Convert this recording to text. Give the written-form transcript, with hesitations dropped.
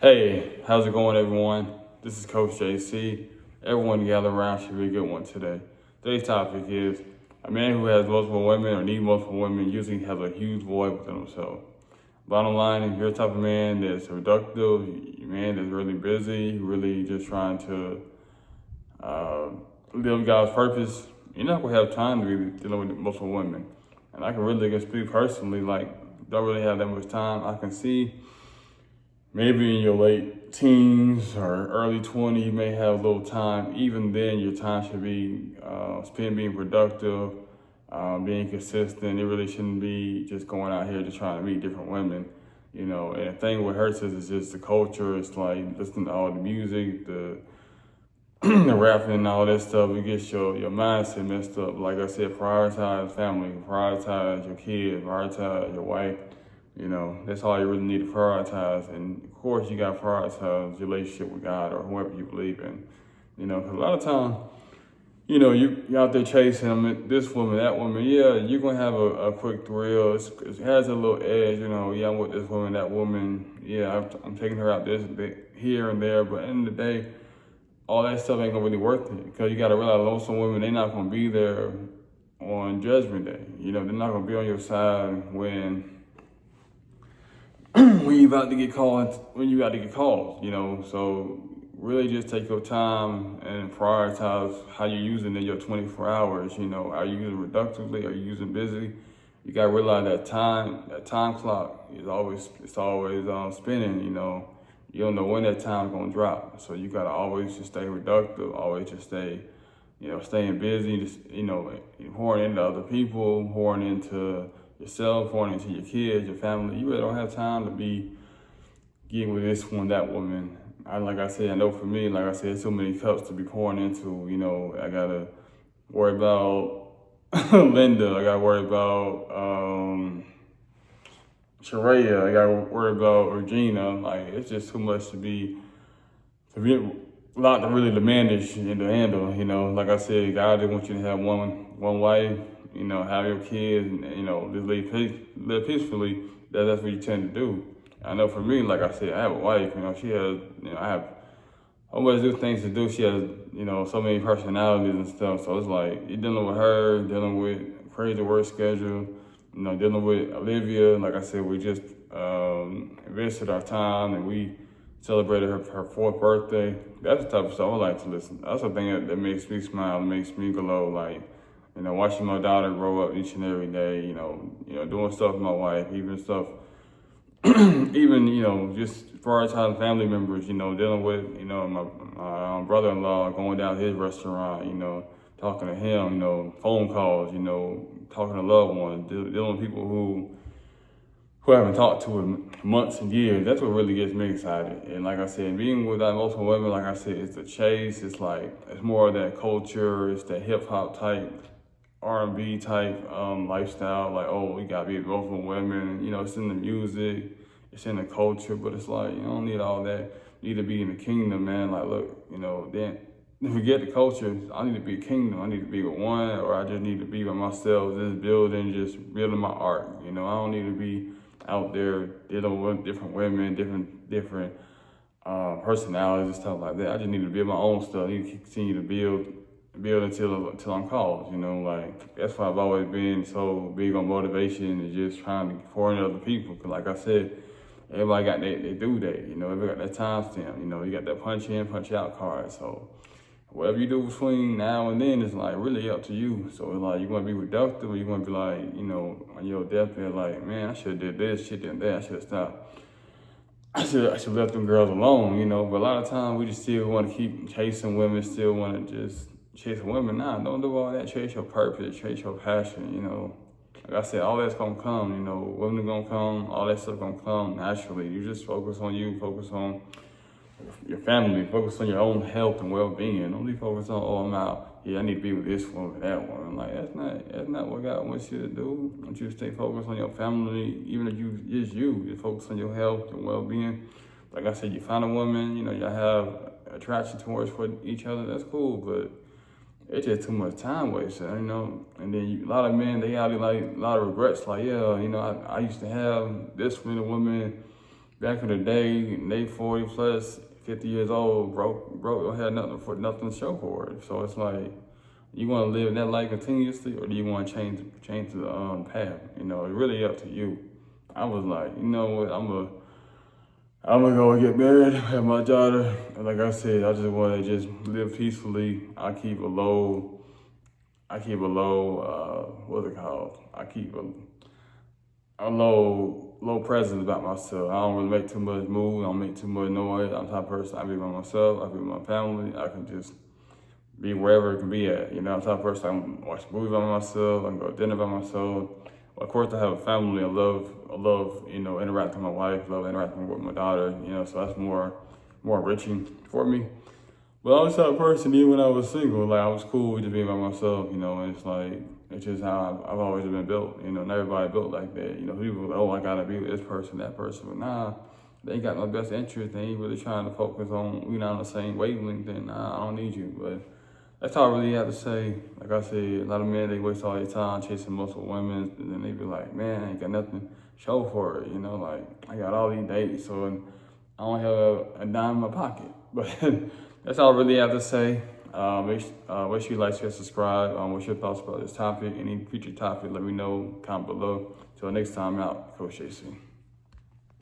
Hey, how's it going, everyone? This is Coach JC. Everyone gather around should be a good one today. Today's topic is a man who has multiple women or needs multiple women usually has a huge void within himself. Bottom line, if you're the type of man that's productive, a man that's really busy, really just trying to live God's purpose, you're not gonna have time to be dealing with multiple women. And I can really just speak personally, don't really have that much time. I can see maybe in your late teens or early 20s, you may have a little time. Even then, your time should be spent being productive, being consistent. It really shouldn't be just going out here just trying to meet different women, you know. And the thing with hurts is just the culture. It's like listening to all the music, the the rapping and all that stuff. It gets your mindset messed up. Like I said, prioritize family, prioritize your kids, prioritize your wife. You know, that's all you really need to prioritize. And of course, you got to prioritize your relationship with God or whoever you believe in. You know, because a lot of times, you know, you're out there chasing them, this woman, that woman. Yeah, you're going to have a quick thrill. It has a little edge, you know. Yeah, I'm with this woman, that woman. Yeah, I'm taking her out this bit here and there. But at the end of the day, all that stuff ain't going to really worth it. Because you got to realize some women, they're not going to be there on Judgment Day. You know, they're not going to be on your side when you about to get called, you know. So really just take your time and prioritize how you're using in your 24 hours. You know, are you using productively? Are you using busy? You gotta realize that time clock is always spinning. You know, you don't know when that time's gonna drop. So you gotta always just stay productive. Always just staying busy. Just pouring into other people, pouring into yourself, pouring into your kids, your family. You really don't have time to be getting with this one, that woman. Like I said, I know for me, like I said, so many cups to be pouring into. You know, I gotta worry about Linda. I gotta worry about Sharaya. I gotta worry about Regina. Like, it's just too much to be a lot to really to manage and to handle. You know, like I said, God didn't want you to have one wife. You know, have your kids, and you know, just live peacefully. That's what you tend to do. I know for me, like I said, I have a wife. You know, she has. You know, I have always do things to do. She has, you know, so many personalities and stuff. So it's like you're dealing with her, dealing with crazy work schedule. You know, dealing with Olivia. Like I said, we just invested our time and we celebrated her fourth birthday. That's the type of stuff I like to listen. That's the thing that makes me smile, makes me glow. Like, you know, watching my daughter grow up each and every day. You know, doing stuff with my wife, even stuff, even just prioritizing family members. You know, dealing with my brother-in-law, going down to his restaurant. You know, talking to him. You know, phone calls. You know, talking to loved ones, dealing with people who I haven't talked to in months and years. That's what really gets me excited. And like I said, being with multiple women, like I said, it's the chase. It's more of that culture. It's that hip hop type, R&B type lifestyle. Like, oh, we gotta be with multiple women. You know, it's in the music, it's in the culture, but it's like, you don't need all that. You need to be in the kingdom, man. Like, look, you know, then forget the culture. I need to be a kingdom. I need to be with one, or I just need to be with myself, just building my art. You know, I don't need to be out there dealing with different women, different personalities and stuff like that. I just need to build my own stuff. I need to continue to build until I'm called. You know, like that's why I've always been so big on motivation and just trying to pour into other people. Cause like I said, everybody got their due date. You know, everybody got that timestamp. You know, you got that punch in, punch out card. So whatever you do between now and then is like really up to you. So it's like, you want to be productive, or you want to be like, you know, on your deathbed, like, man, I should have did this, shit did that, I should have stopped. I should left them girls alone, you know. But a lot of times we just still want to keep chasing women, still want to just chase women. Nah, don't do all that. Chase your purpose, chase your passion, you know. Like I said, all that's gonna come, you know. Women are gonna come, all that stuff gonna come naturally. You just focus on you, focus on your family, focus on your own health and well-being. Don't be focused on, oh, I'm out. Yeah, I need to be with this one, with that one. Like, that's not what God wants you to do. I want you to stay focused on your family, even if you focus on your health and well-being. Like I said, you find a woman, you know, y'all have attraction towards for each other. That's cool, but it's just too much time wasted, you know. And then a lot of men, they have like a lot of regrets. Like, yeah, you know, I used to have this many women back in the day, they 40 plus, 50 years old, broke, had nothing to show for it. So it's like, you want to live that life continuously, or do you want to change the path? You know, it's really up to you. I was like, you know what, I'm gonna go and get married, have my daughter, and like I said, I just want to just live peacefully. I keep a low, what's it called? I keep a low presence about myself. I don't really make too much move. I don't make too much noise. I'm the type of person. I be by myself. I be with my family. I can just be wherever it can be at. You know, I'm the type of person. I can watch movies by myself. I can go to dinner by myself. Of course, I have a family. I love, you know, interacting with my wife. Love interacting with my daughter. You know, so that's more enriching for me. But I was the type of person, even when I was single, like I was cool with just being by myself, you know, and it's like, it's just how I've always been built, you know, and everybody built like that. You know, people, oh, I gotta be with this person, that person, but nah, they ain't got no best interest. They ain't really trying to focus on, we not on the same wavelength, then nah, I don't need you. But that's all I really have to say. Like I said, a lot of men, they waste all their time chasing multiple women, and then they be like, man, I ain't got nothing to show for it, you know, like I got all these dates, so I don't have a dime in my pocket. But that's all I really have to say. Make sure you like, share, subscribe. What's your thoughts about this topic? Any future topic, let me know, comment below. Till next time, out, Coach JC.